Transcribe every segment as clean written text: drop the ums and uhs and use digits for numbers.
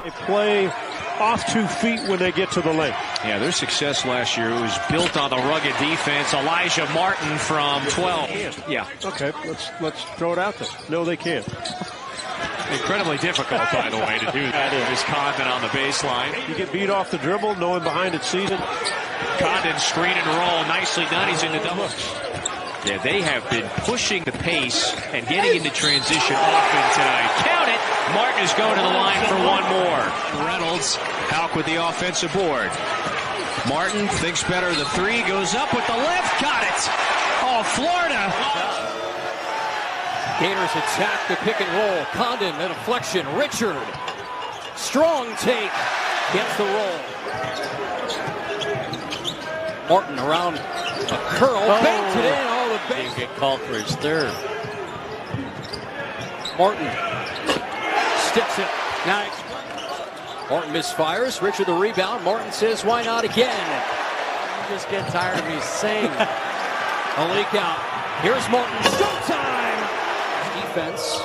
They play off 2 feet when they get to the lane. Yeah, their success last year was built on the rugged defense. Elijah Martin from 12. Yeah. Okay, let's throw it out there. No, they can't. Incredibly difficult, by the way, to do that. There's Condon on the baseline. You get beat off the dribble, no one behind it sees it. Condon screen and roll, nicely done. He's into double. Yeah, they have been pushing the pace and getting into transition often tonight. Count it. Martin is going to the line for one more. Reynolds out with the offensive board. Martin thinks better of the three, goes up with the left, got it. Oh, Florida. Gators attack the pick and roll. Condon, a deflection. Richard. Strong take. Gets the roll. Martin around a curl. Banked it in. Oh, the bank. Get called for his third. Martin sticks it. Nice. Martin misfires. Richard the rebound. Martin says, why not again? You just get tired of me saying A leak out. Here's Martin. Showtime! Defense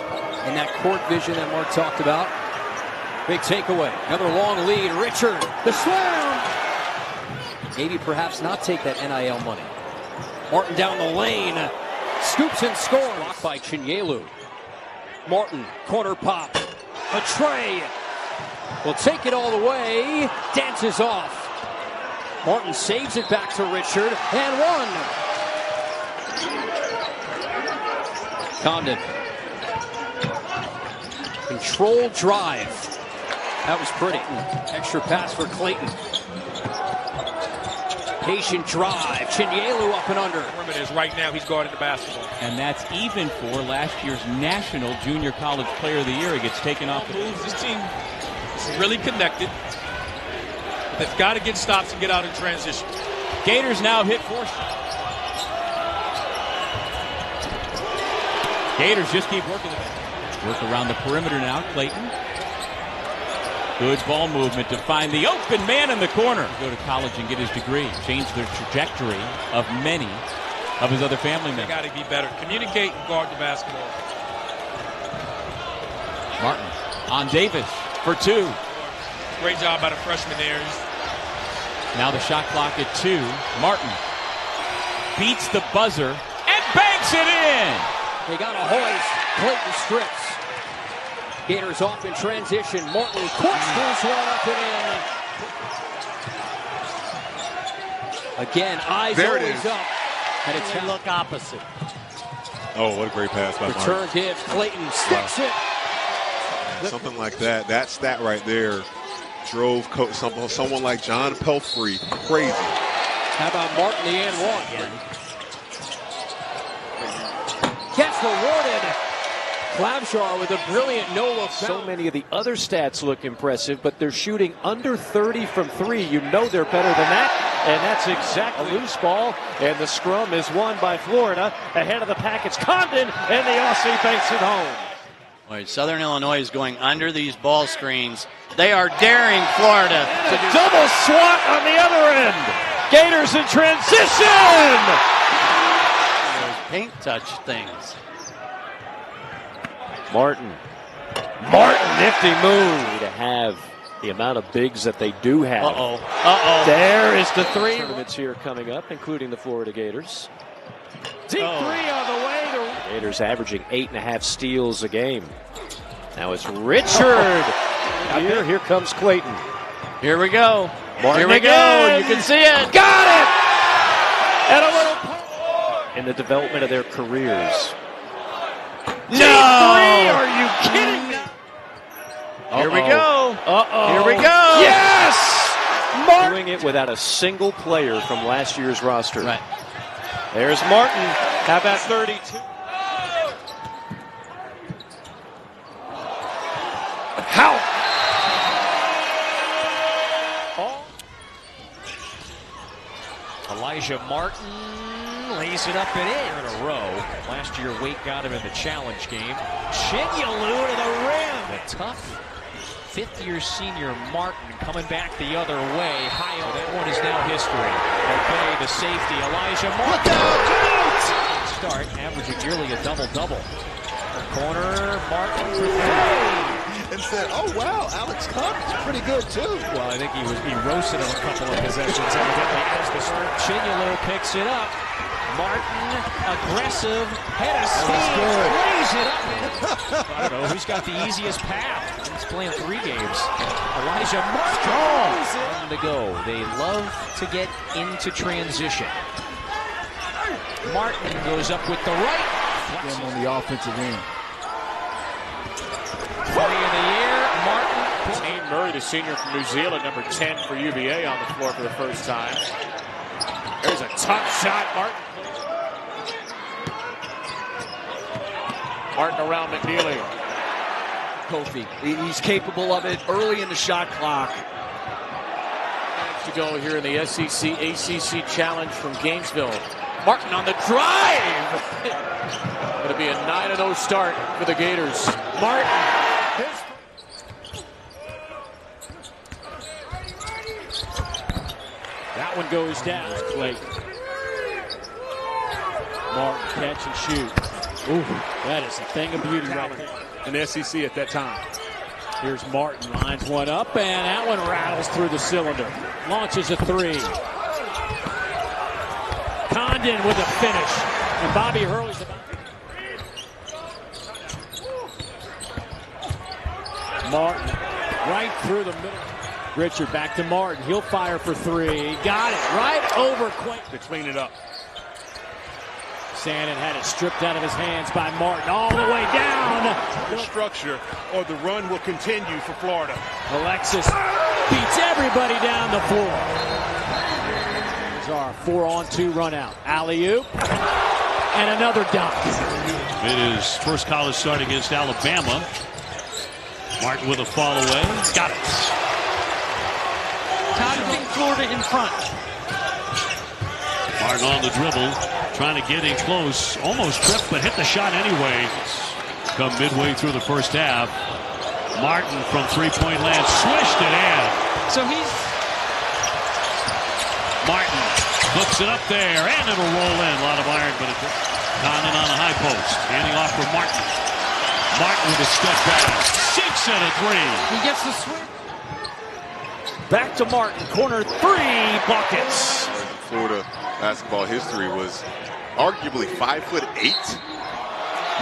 and that court vision that Mark talked about. Big takeaway. Another long lead. Richard, the slam. Maybe perhaps not take that NIL money. Martin down the lane. Scoops and scores. Blocked by Chinyelu. Martin, corner pop. A tray. Will take it all the way. Dances off. Martin saves it back to Richard. And one. Condon. Controlled drive. That was pretty. Extra pass for Clayton. Patient drive. Chinyelu up and under. Is right now he's guarding the basketball. And that's even for last year's National Junior College Player of the Year. He gets taken off. This team is really connected. They've got to get stops and get out in transition. Gators now hit force. Gators just keep working the work around the perimeter now. Clayton. Good ball movement to find the open man in the corner. Go to college and get his degree. Change the trajectory of many of his other family members. They got to be better. Communicate and guard the basketball. Martin on Davis for two. Great job by the freshman there. Now the shot clock at 2. Martin beats the buzzer and banks it in. They got a hoist. Clayton strips. Gators off in transition. Martin corkscrews one up and in. Again, eyes there always up. And it's look opposite. Oh, what a great pass by Martin. Return gives. Clayton sticks it. Something like that. That stat right there drove someone like John Pelfrey crazy. How about Martin the and one? Gets rewarded. Klabshar with a brilliant no-look. So many of the other stats look impressive, but they're shooting under 30 from 3. You know they're better than that, and that's exactly a loose ball, and the scrum is won by Florida. Ahead of the pack, it's Condon, and the Aussie banks it home. Right, Southern Illinois is going under these ball screens. They are daring Florida to do double swat on the other end. Gators in transition. those paint touch things. Martin, nifty move to have the amount of bigs that they do have. There is the 3. Tournaments here coming up, including the Florida Gators. Deep 3 on the way. Gators averaging 8.5 steals a game. Now it's Richard. Here comes Clayton. Here we go. Martin Here we again. go. You can see it. Got it. And a little in the development of their careers. No! Are you kidding me? Here we go. Here we go. Yes! Martin doing it without a single player from last year's roster. Right. There's Martin. How about 32? How? Elijah Martin lays it up and in a row. Last year, Wake got him in the challenge game. Chinyelu to the rim. The tough fifth-year senior Martin coming back the other way. High. That one is now history. Okay, the safety. Elijah Martin. Start averaging nearly a double-double. Corner, Martin for 3. and said, oh, wow, Alex Cobb's pretty good, too. Well, I think he roasted him a couple of possessions evidently as the start. Chignolo picks it up. Martin, aggressive, head of steam, lays it up. I don't know who's got the easiest path. He's playing 3 games. Alijah Martin to go. They love to get into transition. Martin goes up with the right. Them on the offensive end. 3 in the air. Martin. Shane Murray, the senior from New Zealand, number 10 for UVA on the floor for the first time. There's a tough shot, Martin. Martin around McNeely. Kofi, he's capable of it early in the shot clock. To go here in the SEC ACC Challenge from Gainesville. Martin on the drive. Going to be a 9-0 start for the Gators. Martin. That one goes down. Clayton. Martin catch and shoot. Ooh, that is a thing of beauty right there. In the SEC at that time. Here's Martin, lines one up, and that one rattles through the cylinder. Launches a 3. Condon with a finish. And Bobby Hurley's about. Martin, right through the middle. Richard back to Martin. He'll fire for 3. Got it right over Quake To clean it up. Shannon had it stripped out of his hands by Martin all the way down. The structure or the run will continue for Florida. Alexis beats everybody down the floor. Here's our 4-on-2 run out. Alley-oop and another dunk. It is first college start against Alabama. Martin with a fall away. Got it. Targeting Florida in front. Martin on the dribble, trying to get in close. Almost tripped, but hit the shot anyway. Come midway through the first half. Martin from three-point land swished it in. So he's... Martin hooks it up there, and it'll roll in. A lot of iron, but it's Condon on a high post. Handing off for Martin. Martin with a step back. Sinks in a 3. He gets the swing. Back to Martin, corner 3 buckets. Florida basketball history was arguably 5'8".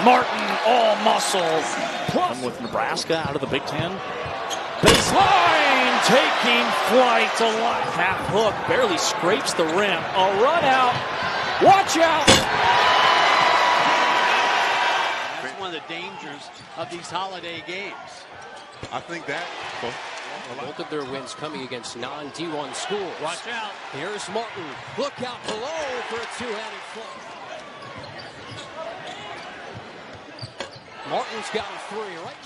Martin, all muscle. Plus with Nebraska out of the Big Ten. Baseline, taking flight to life. Half hook, barely scrapes the rim. A run out. Watch out. That's one of the dangers of these holiday games. I think that. Both of their wins coming against non-D1 schools. Watch out. Here's Martin. Look out below for a two-handed flow. Martin's got a 3, right?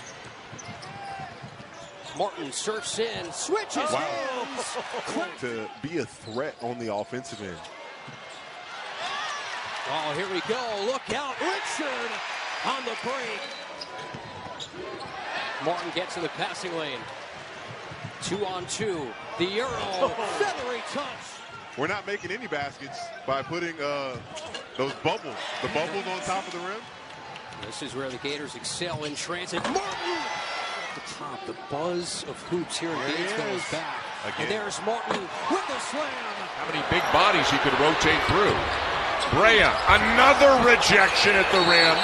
Martin surfs in, switches hands. To be a threat on the offensive end. Oh, here we go. Look out. Richard on the break. Martin gets in the passing lane. 2-on-2. The Euro. Feathery touch. We're not making any baskets by putting those bubbles, the bubbles on top of the rim. This is where the Gators excel in transit. Martin at the top. The buzz of hoops here in Gainesville is back. Again. And there's Martin with the slam. How many big bodies he could rotate through. Brea, another rejection at the rim.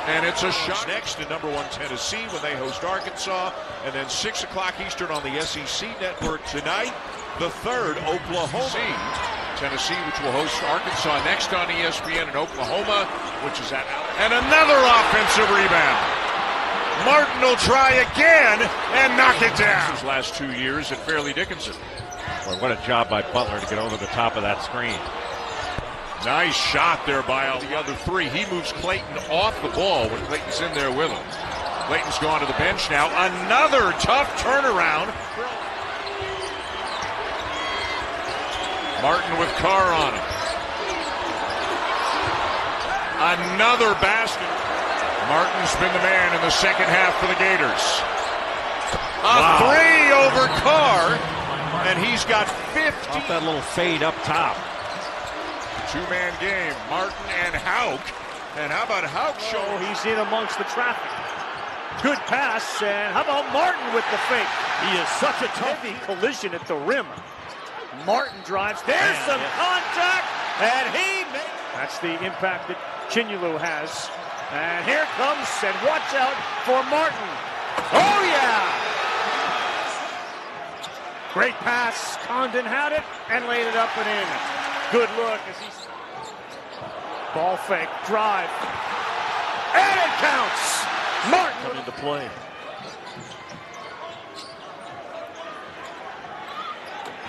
And it's a shot next to number 1 Tennessee when they host Arkansas. And then 6 o'clock Eastern on the SEC Network tonight. The third, Oklahoma. Tennessee, which will host Arkansas next on ESPN, and Oklahoma, which is at Alabama. And another offensive rebound. Martin will try again and knock it down. His last 2 years at Fairleigh Dickinson. Boy, what a job by Butler to get over the top of that screen. Nice shot there by the other 3. He moves Clayton off the ball when Clayton's in there with him. Clayton's gone to the bench now. Another tough turnaround. Martin with Carr on him. Another basket. Martin's been the man in the second half for the Gators. A 3 over Carr, and he's got 50. Off that little fade up top. Two-man game, Martin and Hauk. And how about Hauk showing? He's in amongst the traffic. Good pass, and how about Martin with the fake? He is such a heavy collision at the rim. Martin drives. There's some contact, and he makes. That's the impact that Chinulu has. And here comes, and watch out for Martin. Oh, yeah! Great pass. Condon had it and laid it up and in. Good look as he's. Ball fake, drive. And it counts! Martin come into play.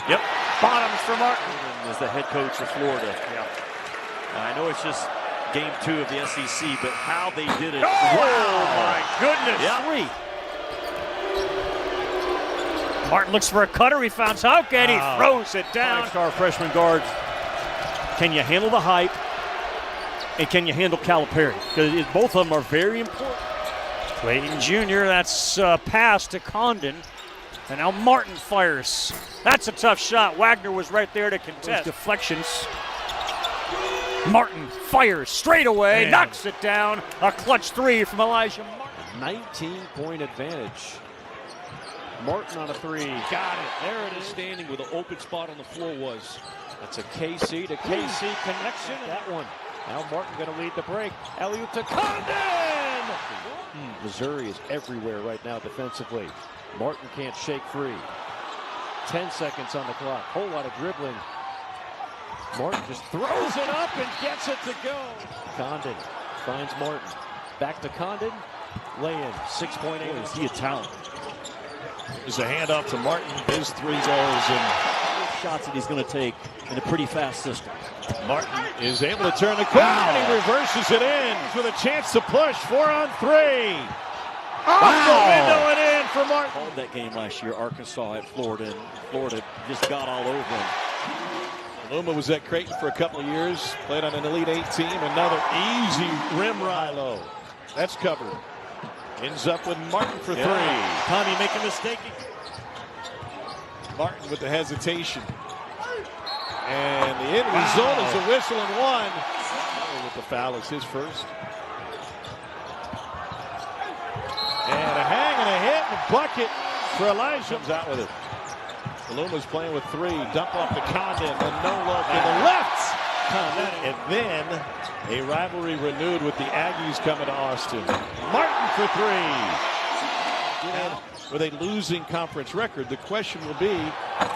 Yep, bottoms for Martin. As the head coach of Florida. Yeah. I know it's just game 2 of the SEC, but how they did it. Oh, wow. My goodness. Yeah. 3. Martin looks for a cutter. He found Houck, and he throws it down. 5-star freshman guards. Can you handle the hype? And can you handle Calipari? Because both of them are very important. Clayton Jr., that's pass to Condon. And now Martin fires. That's a tough shot. Wagner was right there to contest. Those deflections. Martin fires straight away, knocks it down. A clutch 3 from Alijah Martin. 19-point advantage. Martin on a 3. Got it. There it is. Standing where the open spot on the floor was. That's a KC to KC connection. That one. Now Martin going to lead the break. Alley-oop to Condon! Missouri is everywhere right now defensively. Martin can't shake free. 10 seconds on the clock. Whole lot of dribbling. Martin just throws it up and gets it to go. Condon finds Martin. Back to Condon. Lay-in. 6.8. Is he a talent? There's a handoff to Martin. His 3 goals and shots that he's going to take in a pretty fast system. Martin is able to turn the corner and he reverses it in with a chance to push. 4 on 3. Off the window and in for Martin. Called that game last year, Arkansas at Florida, and Florida just got all over him. Luma was at Creighton for a couple of years, played on an Elite 8 team. Another easy rim ride low. That's covered. Ends up with Martin for 3. Tommy make a mistake. Martin with the hesitation. And the end result is a whistle and 1. With the foul, it's his first. And a hang and a hit and a bucket for Alijah. Comes out with it. Luma's playing with 3. Dump off to Condon. The no look in the left. And then a rivalry renewed with the Aggies coming to Austin. Martin for 3. And with a losing conference record, the question will be,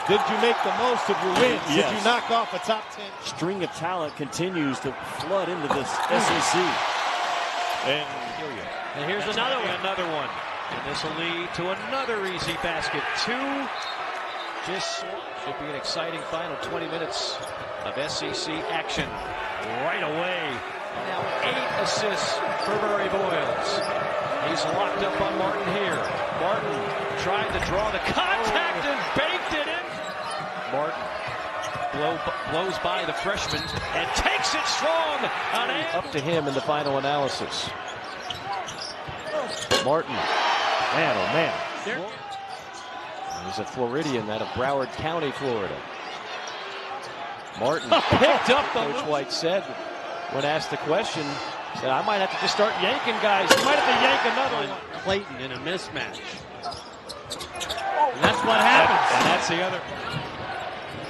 did you make the most of your wins? Yes. Did you knock off a top 10? String of talent continues to flood into this SEC. And here's another one. And this will lead to another easy basket. 2. This should be an exciting final 20 minutes of SEC action right away. Now 8 assists for Murray Boyles. He's locked up on Martin here. Martin tried to draw the contact and baked it in. Martin blows by the freshman and takes it strong. Up to him in the final analysis. Martin. Man, oh man. He's a Floridian out of Broward County, Florida. Martin picked up. Coach White said when asked the question, said, I might have to just start yanking guys. You might have to yank another one. Clayton in a mismatch. And that's what happens. And that's the other.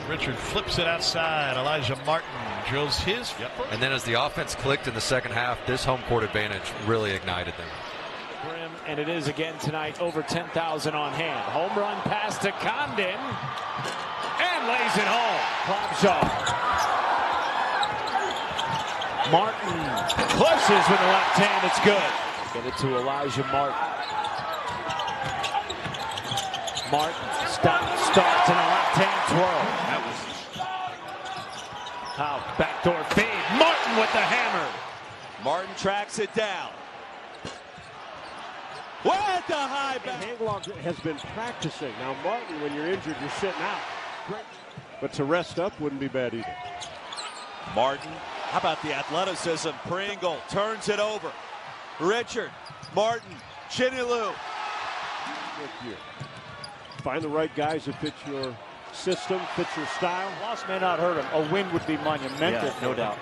Richard flips it outside. Alijah Martin drills his. And then as the offense clicked in the second half, this home court advantage really ignited them. Brim, and it is again tonight, over 10,000 on hand. Home run pass to Condon. And lays it home. Klopshaw. Martin pushes with the left hand. It's good. Get it to Alijah Martin. Martin starts in a left hand twirl. That was how backdoor fade. Martin with the hammer. Martin tracks it down. What the high back. Hanglog has been practicing. Now Martin, when you're injured, you're sitting out. Great. But to rest up wouldn't be bad either. Martin, how about the athleticism? Pringle turns it over. Richard, Martin, Chinulu. Find the right guys that fit your system, fit your style. Loss may not hurt him. A win would be monumental. Yeah, no doubt.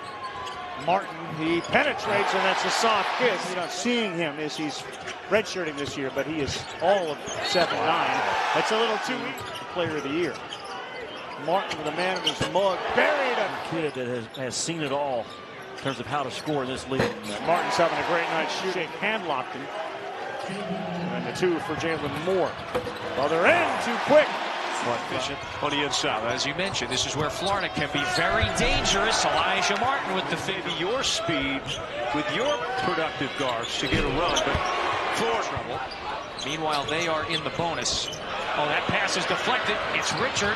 Martin, he penetrates, and that's a soft kiss. You're not seeing him as he's redshirting this year, but he is all of 7'9". That's a little too easy for Player of the Year. Martin with a man in his mug, buried a kid that has seen it all in terms of how to score in this league. Martin's having a great night shooting. Hand locked him. And the 2 for Jalen Moore. Other end, too quick. Efficient on the inside. As you mentioned, this is where Florida can be very dangerous. Elijah Martin with the maybe your speed with your productive guards to get a run, but Florida trouble. Meanwhile, they are in the bonus. Oh, that pass is deflected. It's Richard.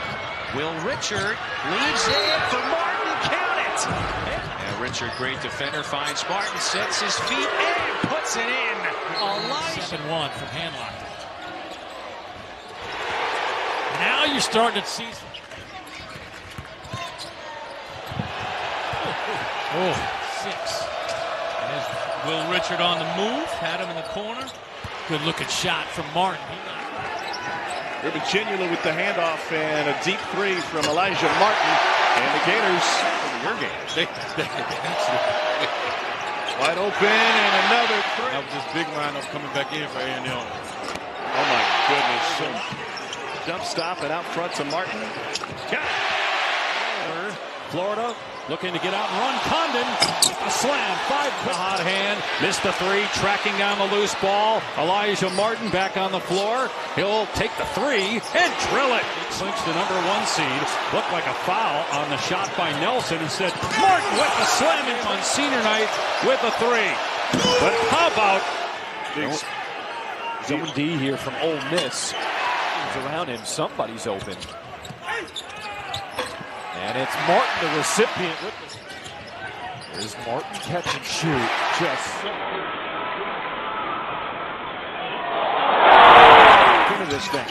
Will Richard leaves in for Martin. Count it. And Richard, great defender, finds Martin, sets his feet and puts it in. Elijah. 7-1 from Handlock. Now you're starting to see. Oh, 6. There's Will Richard on the move. Had him in the corner. Good looking shot from Martin. Virginia with the handoff and a deep 3 from Elijah Martin. And the Gators, your game. Wide open and another 3. That was this big lineup coming back in for A&M. Oh my goodness. Jump stop and out front to Martin. Got it. Florida looking to get out and run. Condon, a slam, 5. The hot hand, missed the 3, tracking down the loose ball. Elijah Martin back on the floor. He'll take the 3 and drill it. He clinched the number 1 seed. Looked like a foul on the shot by Nelson. Instead, Martin with the slam on senior night with a 3. But how about Zone D here from Ole Miss? Around him, somebody's open. And it's Martin, the recipient. There's Martin catch and shoot. Just into this thing.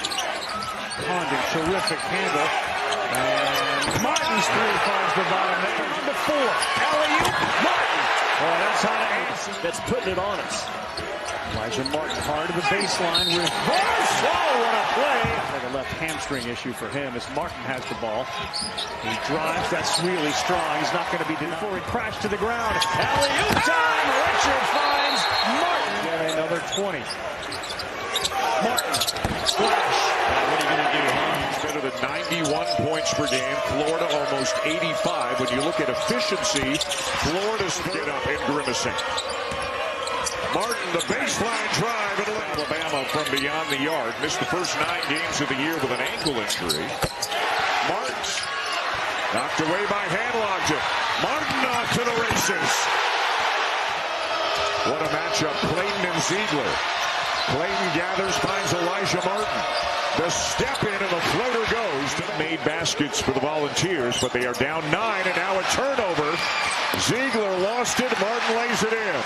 Condon, terrific handle. And Martin's 3 finds the bottom there. The 4. Alijah Martin. Oh, that's hot ass. That's putting it on us. Elijah Martin hard to the baseline with reverse. Oh, what a play. Like a left hamstring issue for him as Martin has the ball. He drives. That's really strong. He's not going to be denied. Before he crashed to the ground. Alley-oop time. Richard finds Martin. And another 20. Martin. Splash. What are you going to do, huh? He's better than 91 points per game. Florida almost 85. When you look at efficiency, Florida's get up and grimacing. Martin, the baseline drive at Alabama from beyond the yard. Missed the first 9 games of the year with an ankle injury. Martins knocked away by Handlock. Martin off to the races. What a matchup. Clayton and Ziegler. Clayton gathers, finds Elijah Martin. The step in and the floater goes. Made baskets for the Volunteers, but they are down 9 and now a turnover. Ziegler lost it. Martin lays it in.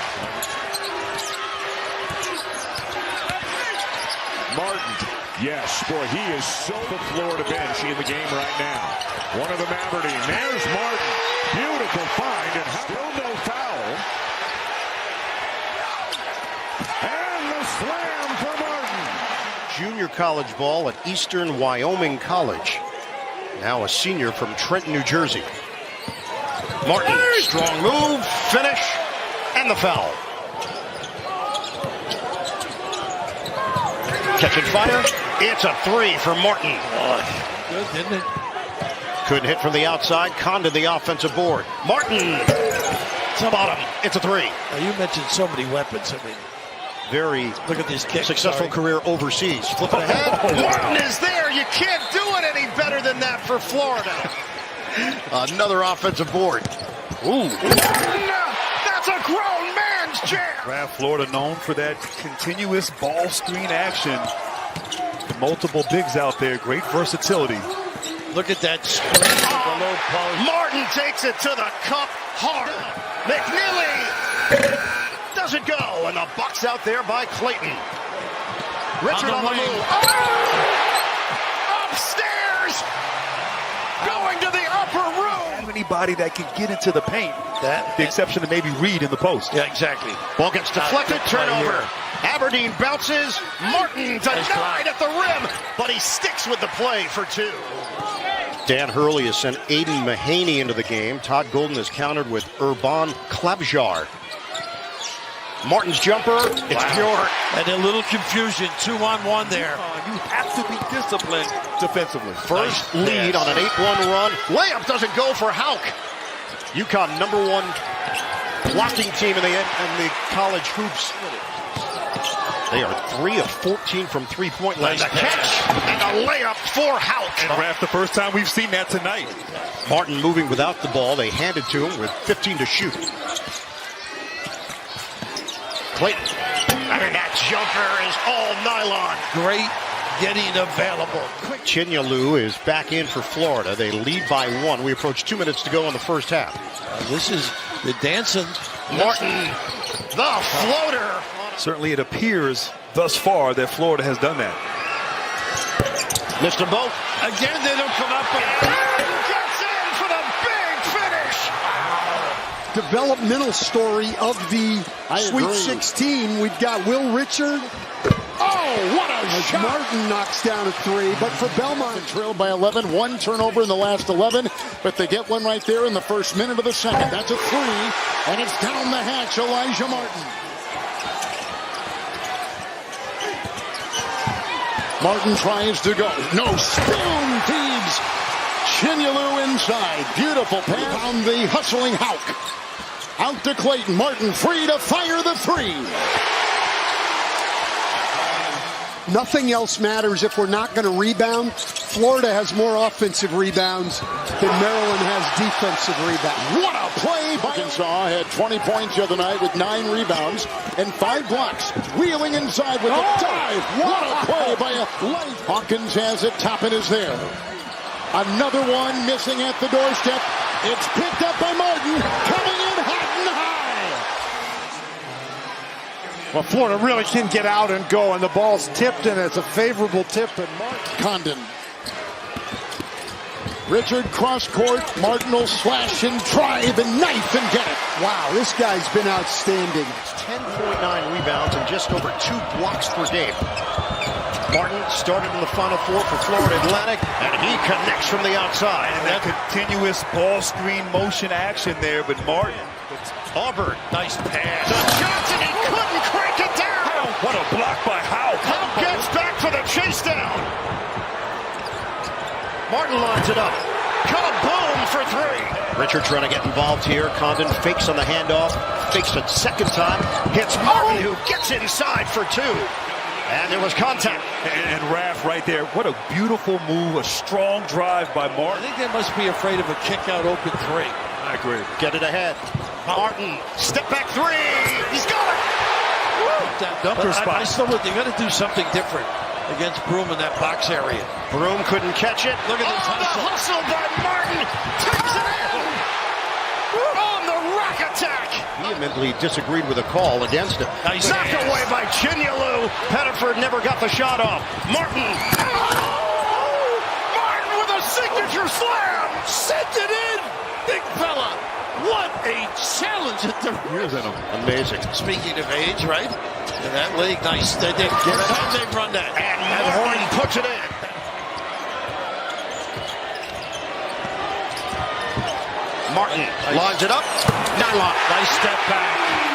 Martin, yes, boy, he is so the Florida bench in the game right now. One of them Aberdeen. There's Martin. Beautiful find, and still no foul. And the slam for Martin. Junior college ball at Eastern Wyoming College. Now a senior from Trenton, New Jersey. Martin, strong move, finish, and the foul. Catching fire. It's a 3 for Martin. Good, didn't it? Couldn't hit from the outside. Condon the offensive board. Martin to the bottom. It's a 3. Now you mentioned so many weapons. I mean, very look at these kicks. Successful career overseas. Flipping ahead. Martin is there. You can't do it any better than that for Florida. Another offensive board. Ooh. That's a grown man's jam. Grad, Florida known for that continuous ball screen action. The multiple bigs out there. Great versatility. Look at that sprint. Martin takes it to the cup hard. McNeely doesn't go, and the Bucks out there by Clayton. Richard on the move. Oh! Upstairs! Going to the upper room. Anybody that can get into the paint. The exception of maybe Reed in the post. Yeah, exactly. Ball gets deflected, turnover. Aberdeen bounces. Martin denied at the rim, but he sticks with the play for 2. Dan Hurley has sent Aiden Mahaney into the game. Todd Golden is countered with Urban Klabjar. Martin's jumper, it's pure. And a little confusion, 2-on-1 there. You have to be disciplined defensively. First lead on an 8-1 run. Layup doesn't go for Hauk. UConn #1 blocking team in the college hoops. They are 3 of 14 from three-point line. The catch and a layup for Hauk. And Raph, the first time we've seen that tonight. Martin moving without the ball. They hand it to him with 15 to shoot. Clayton. And that jumper is all nylon. Great getting available. Chinyalu is back in for Florida. They lead by 1. We approach 2 minutes to go in the first half. This is the dancing. Martin, the floater. Certainly it appears thus far that Florida has done that. Missed them both. Again, they don't come up with Gets in for the big finish. Developmental story of the Sweet 16. We've got Will Richard. Oh, what a shot! Martin knocks down a 3, but for Belmont. Trailed by 11, 1 turnover in the last 11, but they get one right there in the first minute of the second. That's a 3, and it's down the hatch, Alijah Martin. Martin tries to go. No, spoon feeds. Chinyalu inside. Beautiful pass on the hustling Hauk. Out to Clayton. Martin free to fire the 3. Nothing else matters if we're not going to rebound. Florida has more offensive rebounds than Maryland has defensive rebounds. What a play by Arkansas. Had 20 points the other night with 9 rebounds and 5 blocks. Wheeling inside with a dive. What a play by a light. Hawkins has it. Toppin is there. Another one missing at the doorstep. It's picked up by Martin. Coming in hot and high. Well, Florida really can get out and go, and the ball's tipped, and it's a favorable tip. And Condon. Richard cross court. Martin will slash and drive and knife and get it. Wow, this guy's been outstanding. 10.9 rebounds and just over 2 blocks per game. Martin started in the Final Four for Florida Atlantic, and he connects from the outside. And that continuous ball screen motion action there, but Martin. Auburn, nice pass. To Johnson, he couldn't crank it down. What a block by Hauk. Hauk gets back for the chase down. Martin lines it up. Kaboom for 3. Richard trying to get involved here. Condon fakes on the handoff. Fakes it second time. Hits Martin, who gets inside for 2. And there was contact. And Raph right there. What a beautiful move. A strong drive by Martin. I think they must be afraid of a kick out open 3. I agree. Get it ahead. Martin, step back 3. He's got it. Dumper spot. I still think they got to do something different against Broom in that box area. Broom couldn't catch it. Look at this hustle by Martin. Takes it in. On the rack attack. Vehemently disagreed with a call against him. Nice knocked away by Chinyalu. Pettiford never got the shot off. Martin. Martin with a signature slam. Sent it in. Big fella. What a challenge at the Amazing. Speaking of age, right? And that league, nice. They run that. And Horn puts it in. Martin lines it up. Nylon. Nice step back.